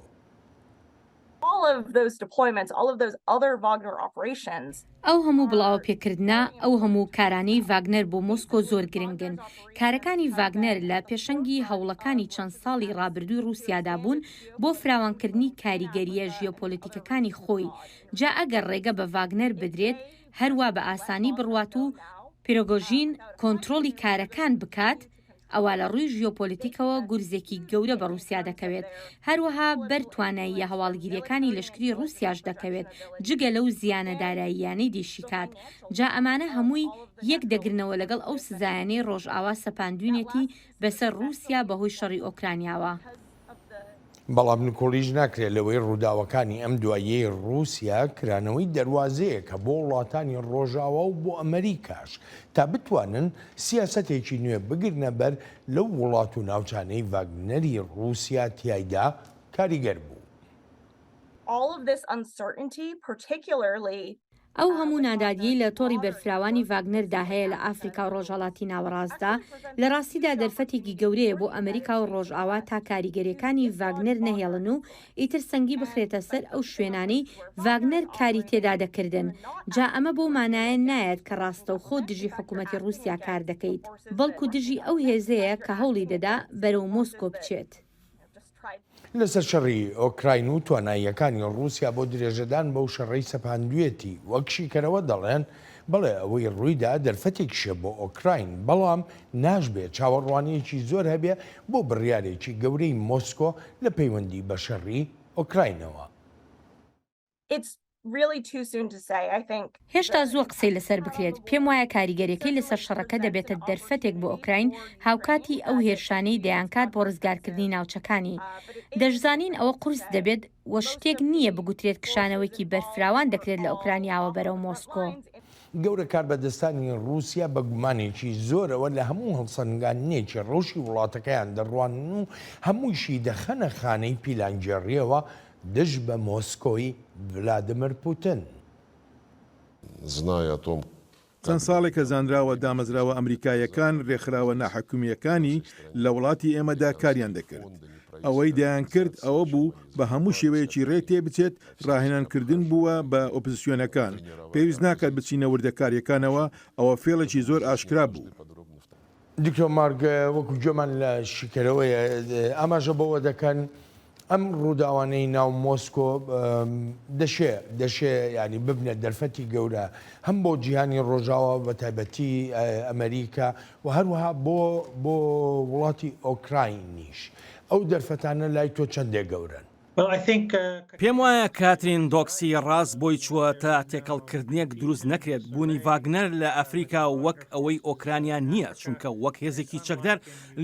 of those deployments, all of those other Wagner operations. ئەو هەموو بڵاو پێکردنا ئەو هەموو کارانەی ڤاگنەر بۆ مۆسکۆ زۆر گرنگن. کارەکانی ڤاگنەر لە پێشەنگی هەوڵەکانی چەند ساڵی ڕابردووی رووسیادا بوون بۆ فراوانکردنی کاریگەریە ژیۆپۆلیتیکەکانی خۆی. جا ئەگەر ڕێگە بە ڤاگنەر بدرێت هەروە بە ئاسانی بڕوات و پیرۆگۆژین کۆنتترۆلی کارەکان بکات، ئەوە لە ڕووی ژیۆپۆلیتیکەوە گورزێکی گەورە بە رووسیا دەکەوێت. هەروەها بەرتواناییە هەواڵگیریەکانی لەشکری رووسیاش دەکەوێت جگە لەو زیانە داراییانەی دیشیکات. جا ئەمانە هەمووی یەک دەگرنەوە لەگەڵ ئەو سزایانەی ڕۆژئاوا سەپاندوێنێتی بەسەر رووسیا بەهۆی شەڕی ئۆکرانیاوە. بەڵام نکۆلیژ ناکرێت لەوەی ڕووداوەکانی ئەم دواییەی رووسیا کرانەوەی دەواازەیە کە بۆ وڵاتانی ڕۆژاوە و بۆ ئەمریکاش تا بتوانن سیاسەتێکی نوێ بگرنە بەر لەو وڵات و ناوچانەی ڤاگنەری رووسیا تیایدا کاریگەر بوو. All of this uncertainty, particularly ئەو هەموو نادادیەی لە تۆڕی بەرفراوانی ڤاگنەردا هەیە لە ئافریقا و ڕۆژهەڵاتی ناوەڕاستدا لە ڕاستیدا دەرفەتێکی گەورەیە بۆ ئەمریکا و ڕۆژئاوا تا کاریگەریەکانی ڤاگنەر نەهێڵن و ئیتر سەنگی بخرێتە سەر ئەو شوێنانەی ڤاگنەر کاری تێدا دەکردن. جا ئەمە بۆ مانایە نایەت کە ڕاستەوخۆ دژی حکوومەتی رووسیا کار دەکەیت، بەڵکو دژی ئەو هێزەیە کە هەوڵی دەدا بەرەو مۆسکۆ بچێت. لەسەر شەڕی ئۆکراین و تواناییەکانی رووسیا بۆ درێژەدان بەو شەڕەی سەپاندوێتی وەک شیکەرەوە دەڵێن، بەڵێ ئەوەی ڕوویدا دەرفەتێکیشە بۆ ئۆکراین، بەڵام ناشبێت چاوەڕوانەیەکی زۆر هەبێ بۆ بڕیارێکی گەورەی مۆسکۆ لە پەیوەندی بە شەڕی ئۆکراینەوە. هێشتا زووە قسەی لەسەر بکرێت. پێم وایە کاریگەریەکەی لەسەر شەڕەکە دەبێتە دەرفەتێک بۆ ئۆکراین هاوکاتی ئەو هێرشانەی دەیانکات بۆ ڕزگارکردنی ناوچەکانی. دەشزانین ئەوە قورس دەبێت وە شتێک نییە بگوترێت کشانەوەیکی بەرفراوان دەکرێت لە ئۆکرانیاوە بەرەو مۆسکۆ. گەورە کاربەدەستانی رووسیا بە گومانێکی زۆرەوە لە هەموو هەڵسەنگاندنێکی ڕۆژی وڵاتەکەیان دەڕوانن و هەموویشی دەخەنە خانەی پیلانجێڕیەوە دژ بە مۆسکۆی ڤلادیمیر پوتین. چەند ساڵێکە زانراوە دامەزراوە ئەمریکایەکان ڕێکخراوە ناحەکومیەکانی لە وڵاتی ئێمەدا کاریان دەکرد. ئەوەی دایان کرد ئەوە بوو بە هەموو شێوەیەکی ڕێ تێ بچێت ڕاهێنانکردن بووە بە ئۆپۆزیسیۆنەکان. پێویست ناکات بچینە وردەکاریەکانەوە، ئەوە فێڵێکی زۆر ئاشکرا بوو. دکتۆر مارگ وەکو گوێمان لە شیکەرەوەیە ئاماژە بەوە دەکەن ئەم ڕووداوانەی ناو مۆسکۆ دەشێ ینی ببنە دەرفەتی گەورە هەم بۆ جیهانی ڕۆژاوە بە تایبەتی ئەمریکا و هەروەها بۆ وڵاتی ئۆکراینیش. ئەو دەرفەتانە لای تۆ چەندێک گەورن؟ پێم وایە کاترین دۆکسی ڕاست بۆی چووە تا تێکەڵکردنێک دروست نەکرێت. بوونی ڤاگنەر لە ئەفریقا وەک ئەوەی ئۆکرانیا نییە، چونکە وەک هێزێکی چەکدار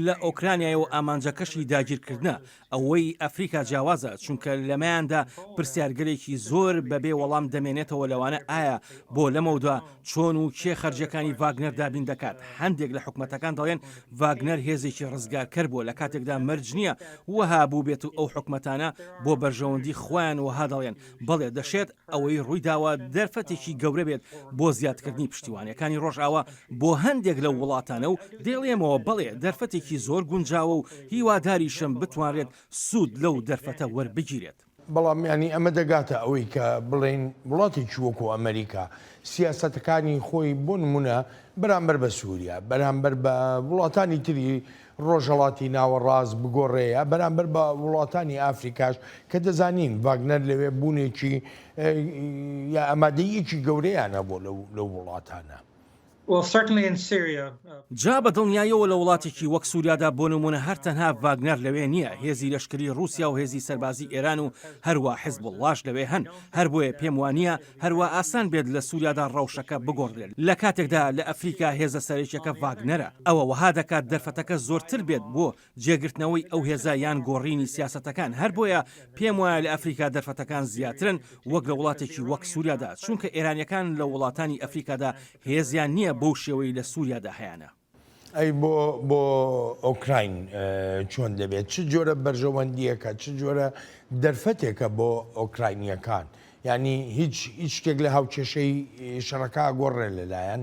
لە ئۆکرانیایەوە ئامانجەکەشی داگیرکردنە. ئەوەی ئەفریقا جیاوازە، چونکە لەمایاندا پرسیارگەلێکی زۆر بەبێ وەڵام دەمێنێتەوە لەوانە ئایا بۆ لەمەودا چۆن و کێ خەرجەکانی ڤاگنەر دابین دەکات. هەندێک لە حکومەتەکان دەڵێن ڤاگنەر هێزێکی ڕزگارکەر بووە لە کاتێکدا مەرج نییە وەها بوو بێت و ئەو حکومەتانە بۆ بەرژەوەندی خۆیان وها دەڵێن بەڵێ دەشێت ئەوەی ڕوویداوە دەرفەتێکی گەورە بێت بۆ زیادکردنی پشتیوانیەکانی ڕۆژئاوا بۆ هەندێک لەو وڵاتانە و دێڵێمەوە بەڵێ دەرفەتێکی زۆر گونجاوە و هیواداریشم بتوانرێت سوود لەو دەرفەتە وەربگیرێت. بەڵام ینی ئەمە دەگاتە ئەوەی کە بڵێن وڵاتێکی وەکو ئەمریکا سیاسەتەکانی خۆی بۆ نمونە بەرامبەر بە سووریا، بەرامبەر بە وڵاتانی تری ڕۆژهەڵاتی ناوەڕاست بگۆڕەیە، بەرامبەر بە وڵاتانی ئافریکاش کە دەزانین ڤاگنەر لەوێ بوونێکی یا ئەمادەیەکی گەورەیانە بۆ لەو وڵاتانە. جا بە دڵنیایەوە لە وڵاتێکی وەک سووریادا بۆ نمونە هەر تەنها ڤاگنەر لەوێ نییە، هێزی لەشکری رووسیا و هێزی سەربازی ئێران و هەروە حیزب اللهش لەوێ هەن. هەر بۆیە پێم وانە هەروە ئاسان بێت لە سووریادا ڕەوشەکە بگۆڕێت. لە کاتێکدا لە ئەفریقا هێزە سەرێکیەکە ڤاگنەرە، ئەوە وەها دەکات دەرفەتەکە زۆرتر بێت بۆ جێگرتنەوەی ئەو هێزە یان گۆڕینی سیاسەتەکان. هەر بۆیە پێم وایە لە ئەفریقا دەرفەتەکان زیاترن وەک لە وڵاتێکی وەک سووریادا، چونکە ئێرانیەکان لە وڵاتانی ئەفریقادا هێزیان نییە بەو شێوەی لە سووریادا هەیەە. ئەی بۆ ئۆکراین چۆن دەبێت؟ چ جۆرە بەرژەوەندیەکە، چ جۆرە دەرفەتێکە بۆ ئۆکراینیەکان؟ ینی هیچ شتێک لە هاوکێشەی شەڕەکە گۆڕێ لەلایەن؟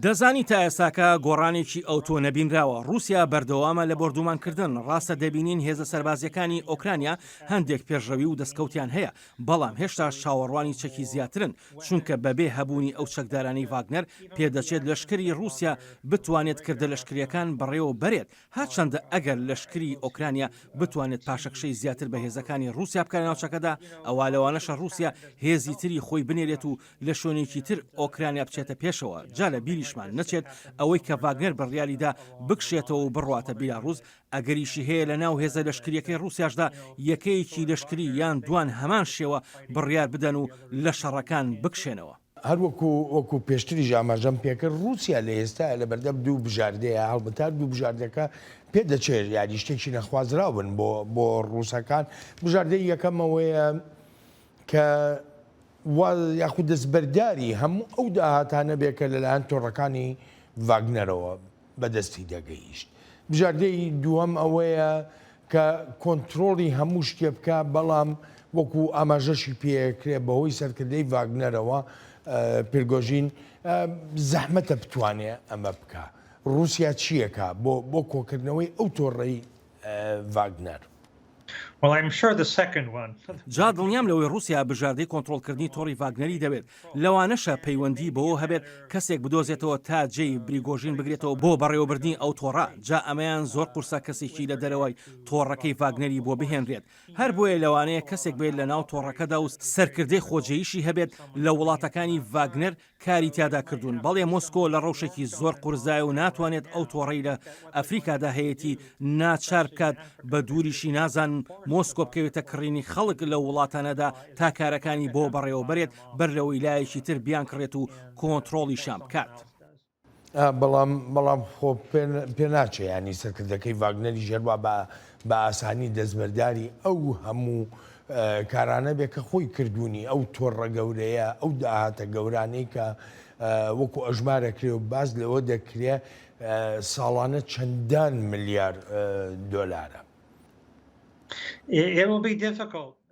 دەزانی تا ئێساکە گۆڕانێکی ئەوتۆ نەبینراوە. رووسیا بەردەوامە لە بردومانکردن. ڕاستە دەبینین هێزە سەربازیەکانی ئۆکرانیا هەندێک پێشڕەوی و دەستکەوتیان هەیە، بەڵام هێشتا چاوەڕوانی چەکی زیاترن، چونکە بەبێ هەبوونی ئەو چەکدارانەی ڤاگنەر پێدەچێت لەشکری رووسیا بتوانێت کردە لەشکریەکان بەڕێوە بەرێت، هەرچەندە ئەگەر لەشکری ئۆکرانیا بتوانێت پاشەکشەی زیاتر بە هێزەکانی رووسیا بکات ناوچەکەدا، ئەوە لەوانەشە رووسیا هێزی تری خۆی بنێرێت و لە شوێنێکی تر ئۆکرانیا بچێتە پێشەوە. جا لە بیریشمان نەچێت ئەوەی کە ڤاگنەر بڕیاریدا بکشێتەوە و بڕواتە بیلاڕووس، ئەگەریشی هەیە لە ناو هێزە لەشکریەکەی رووسیاشدا یەکەیەکی لەشکری یان دوان هەمان شێوە بڕیار بدەن و لە شەڕەکان بکشێنەوە. وەکو پێشتری ژاماژەم پێکرد رووسیا لە ئێستا لە بەردەم دوو بژاردەیە هەڵبەتار دوو بژاردەکە پێدەچێت یاری شتێکی نەخوازراون بۆ ڕووسەکان. بژاردەی یەکەمەوەیە کە یاخود دەستبەرداری هەموو ئەو داهاتانە بێکە لەلایەن تۆڕەکانی ڤاگنەرەوە بەدەستی دەگەیشت. بژاردەی دووەم ئەوەیە کە کۆنتترۆڵی هەموو شتێ بکە، بەڵام وەکو ئاماژەشی پێکرێ بەهۆی سەرکردەی ڤاگنەرەوە پێرگۆژین زەحمەتە بتوانێت ئەمە بکە. رووسیا چیەکە بۆ کۆکردنەوەی ئەو تۆڕەی ڤاگنەر؟ جا دڵنیام لەوەی رووسیا بژاردەی کۆنتترۆلکردنی تۆڕی ڤاگنەری دەبێت، لەوانەشە پەیوەندی بەوە هەبێت کەسێک بدۆزێتەوە تا جێی پریگۆژین بگرێتەوە بۆ بەڕێوەبردنی ئەو تۆڕە. جا ئەمەیان زۆر قورسە کەسێکی لە دەرەوەی تۆڕەکەی ڤاگنەری بۆ بهێنرێت، هەر بۆیە لەوانەیە کەسێک بێت لە ناو تۆڕەکەدا و سەرکردەی خۆجێیشی هەبێت لە وڵاتەکانی ڤاگنەر کاری تیادا کردوون. بەڵێ مۆسکۆ لە ڕەوشێکی زۆر قورزایە و ناتوانێت ئەو تۆڕەی لە ئەفریقادا هەیەی ناچار بکات بە دووریشی نازان مۆسکۆ بکەوێتە کڕینی خەڵک لە وڵاتانەدا تا کارەکانی بۆ بەڕێوە بەرێت بەر لەوەی لایەکی تر بیان کڕێت و کۆنتترۆڵی شام بکات. بەڵام خۆ پێ ناچێ ینی سەرکردەکەی ڤاگنەری ژێروا بە ئاسانی دەستبەرداری ئەو هەموو کارانە بێ کە خۆی کردوونی ئەو تۆڕە گەورەیە، ئەو داهاتە گەورانەی کە وەکو ئەژمارەکرێ و باز لەوە دەکرێ ساڵانە چەندان ملیار دۆلارە.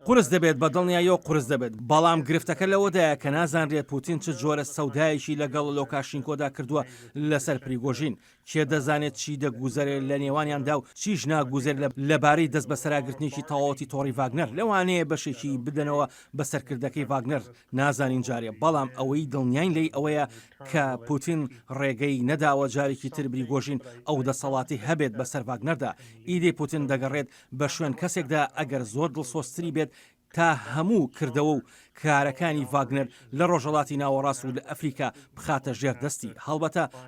قورس دەبێت بە دڵنیاییەوە قورس دەبێت، بەڵام گرفتەکە لەوەدایە کە نازانرێت پوتین چ جۆرە سەودایەکی لەگەڵ لۆکاشینکۆدا کردووە لەسەر پریگۆژین، کێ دەزانێت چی دەگوزارێت لە نێوانیاندا و چیش ناگوزێت لەبارەی دەست بەسەراگرتنیی تەواوەتی تۆڕی ڤاگنەر. لەوانەیە بەشێکی بدەنەوە بە سەرکردەکەی ڤاگنەر نازانین جارێ، بەڵام ئەوەی دڵنیاین لێی ئەوەیە کە پوتین ڕێگەی نەداوە جارێکی تر پریگۆژین ئەو دەسەڵاتی هەبێت بەسەر ڤاگنەردا. ئیدی پوتین دەگەڕێت بە شوێن کەسێکدا ئەگەر زۆر دڵسۆستری بێت تا هەموو کردەوە و کارەکانی ڤاگنەر لە ڕۆژەڵاتی ناوەڕاست و لە ئەفریقا بخاتە ژێر دەستی.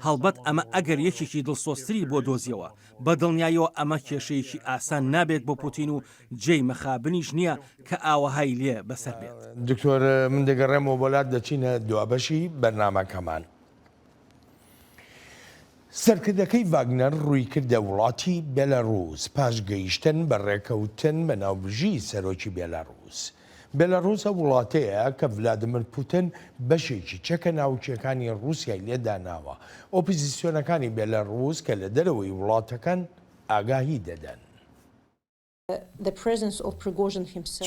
هەڵبەت ئەمە ئەگەر یەکێکی دڵسۆستری بۆ دۆزیەوە، بە دڵنیاییەوە ئەمە کێشەیەکی ئاسان نابێت بۆ پوتین و جێی مەخابنیش نییە کە ئاوەهای لێ بەسەر بێت. دکتۆر من دەگەڕێمەوە بۆلات دەچینە دوابەشی بەرنامەکەمان. سەرکردەکەی ڤاگنەر ڕووی کردە وڵاتی بێلاڕووس پاش گەیشتن بە ڕێکەوتن بە ناوبژی سەرۆکی بێلاڕووس. بێلاڕووسە وڵاتەیە کە ڤلادیمیر پوتین بەشێکی چەکە ناوچەکانی رووسیای لێداناوە. ئۆپۆزیسیۆنەکانی بێلاڕووس کە لە دەرەوەی وڵاتەکان ئاگاهی دەدەن.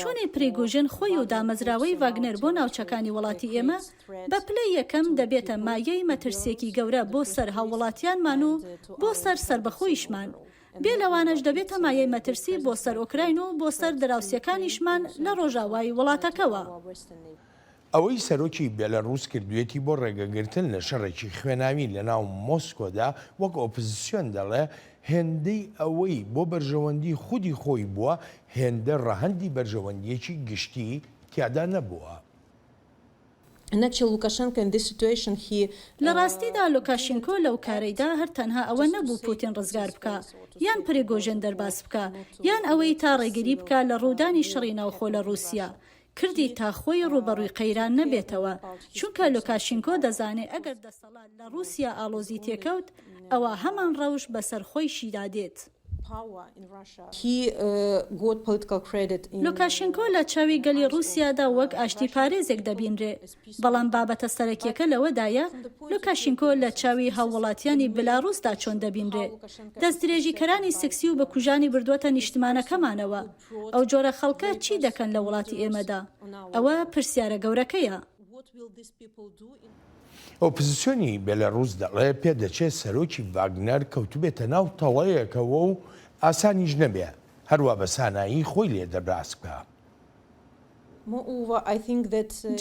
چۆنی پریگۆژن خۆی و دامەزراوەی ڤاگنەر بۆ ناوچەکانی وڵاتی ئێمە بە پلەی یەکەم دەبێتە مایەی مەترسێکی گەورە بۆ سەر هاوڵاتیانمان و بۆ سەر بەخۆیشمان. بێ لەوانەش دەبێتە مایەی مەترسی بۆ سەر ئۆکراین و بۆ سەر دراوسەکانیشمان لە ڕۆژاوای وڵاتەکەوە. ئەوەی سەرۆکی بێلاڕووس کردوێتی بۆ ڕێگەگرتن لە شەڕێکی خوێناوی لە ناو مۆسکۆدا وەک ئۆپۆزیسیۆن دەڵێ هێندەی ئەوەی بۆ بەرژەوەندی خودی خۆی بووە، هێندە ڕەهەندی بەرژەوەندیەکی گشتی تیادا نەبووە. لە ڕاستیدا لوکاشنکۆ لەو کارەیدا هەر تەنها ئەوە نەبوو پوتین ڕزگار بکە یان پریگۆژن دەرباس بکە یان ئەوەی تا ڕێگیری بکە لە ڕوودانی شەڕی ناوخۆ لە رووسیا. کردی تا خۆی ڕوبەڕووی قەیران نەبێتەوە، چونکە لوکاشنکۆ دەزانێت ئەگەر دەسەڵات لە رووسیا ئالۆزی تێکەوت ئەوە هەمان ڕەوش بەسەر خۆی شیدادێت. لوکاشنکۆ لە چاوی گەلی رووسیادا وەک ئاشتی پارێزێک دەبینرێ، بەڵام بابەتە سەرەکیەکە لەوەدایە لوکاشنکۆ لە چاوی هاوڵاتیانی بلاڕووسدا چۆن دەبینرێ. دەستدرێژیکەرانی سکسی و بە کوژانی بردووەتە نیشتمانەکەمانەوە. ئەو جۆرە خەڵکە چی دەکەن لە وڵاتی ئێمەدا؟ ئەوە پرسیارە گەورەکەیە. ئۆپۆزیسیۆنی بێلەڕووس دەڵێ پێدەچێت سەرۆکی ڤاگنەر کەوتوبێتە ناو تەڵەیەکەوە و ئاسانیش نەبێ هەروە بە سانایی خۆی لێ دەبراس بکە.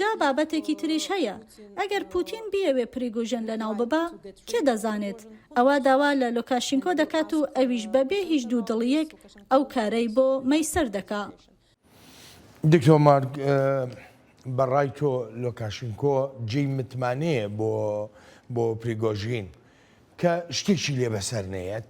جا بابەتێکی تریش هەیە ئەگەر پوتین بیەوێ پریگۆژن لە ناو ببا کێ دەزانێت ئەوە داوا لە لۆکاشینکۆ دەکات و ئەویش بەبێ هیچ دوو دڵیەک ئەو کارەی بۆ مەیسەر دەکا. دکتۆر مارک بەڕای تۆ لۆکاشینکۆ جێی متمانەیە بۆ پریگۆژین کە شتێکی لێ بەسەر نەیەت.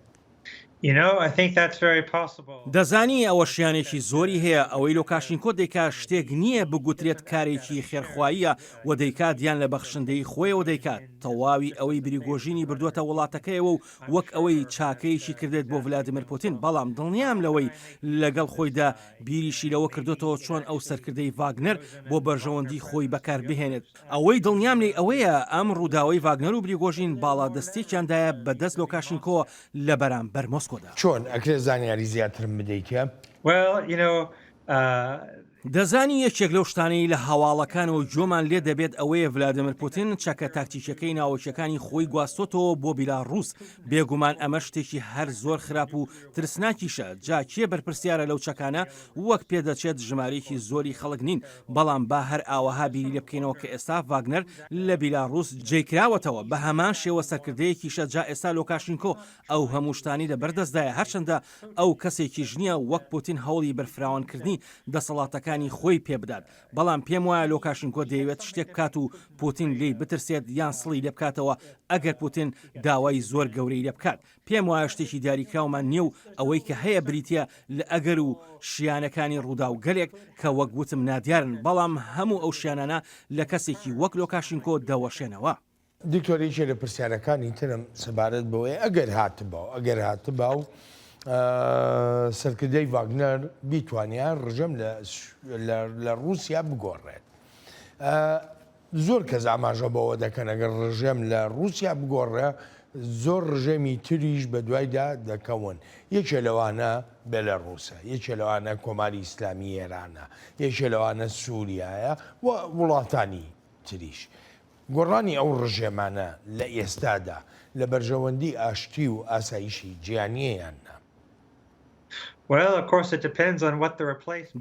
دەزانی ئەوە شیانێکی زۆری هەیە ئەوەی لۆکاشینکۆ دەیکا شتێک نییە بگوترێت کارێکی خێرخواییە و دەیکات یان لە بەخشندەی خۆیەوە دەیکات تەواوی ئەوەی پریگۆژینی بردووەتە وڵاتەکەیەوە و وەک ئەوەی چاکەیەکی کردێت بۆ ڤلادیمیر پوتین بەڵام دڵنیام لەوەی لەگەڵ خۆیدا بیریشی لەوە کردوێتەوە چۆن ئەو سەرکردەی ڤاگنەر بۆ بەرژەوەندی خۆی بەکار بهێنێت ئەوەی دڵنیام لێ ئەوەیە ئەم ڕووداوەی ڤاگنەر و پریگۆژین باڵا دەستێکیاندایە بەدەست لۆکاشینکۆ لە بەرامبەر مۆسکۆ. چۆن ئەکرێت زانیاری زیاترم بدەیتە؟ دەزانی یەکێک لەو شتانەی لە هەواڵەکانەوە جۆمان لێ دەبێت ئەوەیە ڤلادیمیر پوتین چەکە تاکتیکەکەی ناوچەکانی خۆی گواستۆتەوە بۆ بیلاڕووس بێگومان ئەمە شتێکی هەر زۆر خراپ و ترسناکیشە جاکیە بەرپرسیارە لەو چەکانە وەک پێدەچێت ژمارەیەکی زۆری خەڵک نین بەڵام با هەر ئاوەها بیری لێ بکەینەوە کە ئێستا ڤاگنەر لە بیلاڕووس جێکراوەتەوە بە هەمان شێوە سەرکردەیەکیشە جا ئێستا لۆکاشینکۆ ئەو هەموو شتانی لەبەردەستدایە هەرچەندە ئەو کەسێکی ژنیە وەک پوتین هەوڵی بەرفراوانکردنی دەسەڵاتەکان خۆی پێ بدات بەڵام پێم وایە لۆکاشینکۆ دەیەوێت شتێک بکات و پوتین لی بترسێت یان سڵی لێ بکاتەوە ئەگەر پوتین داوای زۆر گەورەی لێ بکات پێم وایە شتێکی دیاریکراومان نییە و ئەوەی کە هەیە بریتە لە ئەگەر و شیانەکانی ڕوودا و گەلێک کە وەک گوتم نادیارن بەڵام هەموو ئەو شیانانە لە کەسێکی وەک لۆکاشینکۆ دەوەشێنەوە. دکتۆریشە لە پرسیارەکانی ترم سەبارەت بەوەی ئەگەر هاتبا و سەرکردەی ڤاگنەر بیتوانیان ڕژەم لە رووسیا بگۆڕێت. زۆر کەس ئاماژە بەوە دەکەن ئەگەر ڕژێم لە رووسیا بگۆڕێ زۆر ڕژێمی تریش بە دوایدا دەکەون یەکێ لەوانە بێلەڕووسە یەکێ لەوانە کۆماری ئیسلامی ئێرانە یەکێ لەوانە سووریایە و وڵاتانی تریش. گۆڕانی ئەو ڕژێمانە لە ئێستادا لە بەرژەوەندی ئاشتی و ئاسایشی جیهانیەیان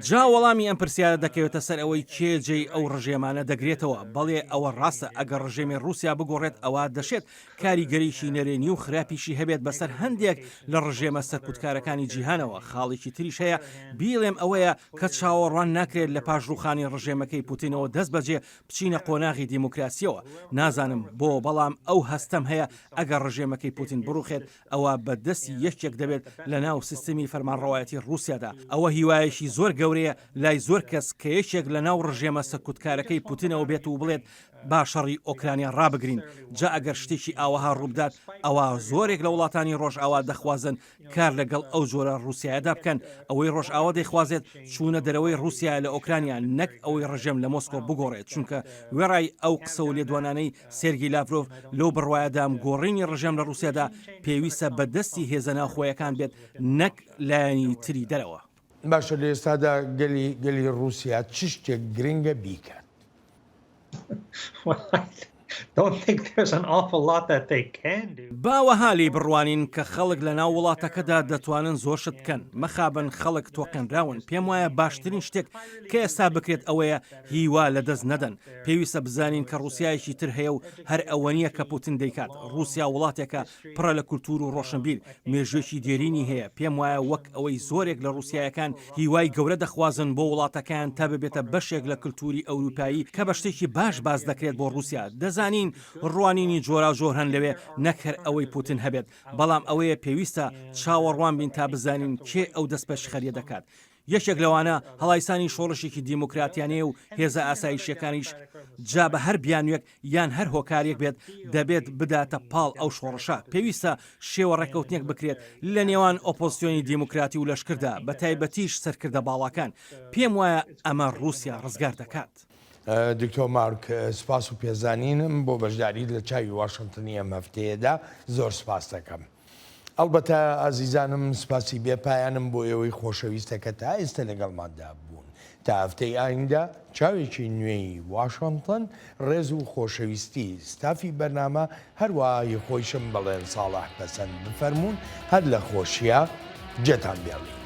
جا وەڵامی ئەم پرسیارە دەکەوێتە سەر ئەوەی کێجێی ئەو ڕژێمانە دەگرێتەوە بەڵێ ئەوە ڕاستە ئەگەر ڕژێمی رووسیا بگۆڕێت ئەوە دەشێت کاریگەریشی نەرێنی و خراپیشی هەبێت بەسەر هەندێک لە ڕژێمە سەرکوتکارەکانی جیهانەوە خاڵێکی تریش هەیە بیڵێم ئەوەیە کە چاوەڕوان ناکرێت لە پاژڕوخانی ڕژێمەکەی پوتینەوە دەست بەجێ بچینە قۆناغی دیموکراسیەوە نازانم بۆ بەڵام ئەو هەستەم هەیە ئەگەر ڕژێمەکەی پوتین بڕوخێت ئەوە بەدەستی یەکێک دەبێت لە ناو سیستمی فەرمانڕەوایەتی رووسیادا ئەوە هیوایەکی زۆر گەورەیە لای زۆر کەس کە یەکێک لە ناو ڕژێمە سەرکوتکارەکەی پوتینەوە بێت و بڵێت با شەڕی ئۆکرانیا ڕابگرین جا ئەگەر شتێکی ئاوەها ڕووبدات ئەوە زۆرێک لە وڵاتانی ڕۆژئاوا دەخوازن کار لەگەڵ ئەو جۆرە رووسایەدا بکەن ئەوەی ڕۆژئاوا دەیخوازێت چوونە دەرەوەی رووسیا لە ئۆکرانیا نەک ئەوەی ڕژێم لە مۆسکۆ بگۆڕێت چونکە وێڕای ئەو قسە و لێدوانانەی سێرگی لاڤرۆڤ لەو بڕوایەدام گۆڕینی ڕژێم لە رووسیادا پێویستە بەدەستی هێزە ناوخۆیەکان بێت نەک لایەنی تری دەرەوە. باشە لە ئێستادا گەلی رووسیا چ شتێک گرنگە بیکات؟ باوەها لێ بڕوانین کە خەڵک لە ناو وڵاتەکەدا دەتوانن زۆر شت بکەن مەخابن خەڵک تۆقێنراون پێم وایە باشترین شتێک کە ئێستا بکرێت ئەوەیە هیوا لە دەست نەدەن پێویستە بزانین کە رووسایەکی تر هەیە و هەر ئەوە نییە کە پوتین دەیکات رووسیا وڵاتێکە پڕە لە کولتور و ڕۆشنبیر مێژوێکی دێرینی هەیە پێم وایە وەک ئەوەی زۆرێک لە رووسایەکان هیوای گەورە دەخوازن بۆ وڵاتەکان تا ببێتە بەشێک لە کولتوری ئەوروپایی کە بە شتێکی باش دەکرێت بۆ رووسیا دەزانین ڕوانینی جۆرا جۆر هەن لەوێ نەکەر ئەوەی پوتین هەبێت بەڵام ئەوەیە پێویستە چاوەڕوان بین تا بزانین کێ ئەو دەست پێش خەریە دەکات یەکێک لەوانە هەڵایسانی شۆڕشێکی دیموکراتیانەیە و هێزە ئاسایشیەکانیش جا بە هەر بیانوێک یان هەر هۆکارێک بێت دەبێت بداتە پاڵ ئەو شۆڕشە پێویستە شێوە ڕێکەوتنێک بکرێت لە نێوان ئۆپۆزیسیۆنی دیموکراتی و لەشکردا بە تایبەتیش سەرکردە باڵاکان پێم وایە ئەمە رووسیا ڕزگار دەکات. دکتۆر مارک سپاس و پێزانینم بۆ بەشداریت لە چاوی واشنگتنی ئەم هەفتەیەدا زۆر سپاس دەکەم. ئەلبەتە ئازیزانم سپاسی بێپایانم بۆ ئێوەی خۆشەویستە کە تا ئێستا لەگەڵماندا بوون تا هەفتەی ئایندا چاوێکی نوێی واشنگتن ڕێز و خۆشەویستی ستافی بەرنامە هەروەهای خۆیشم بەڵێن ساڵح پەسەند بفەرمونون هەر لە خۆشیە جێتان بێڵی.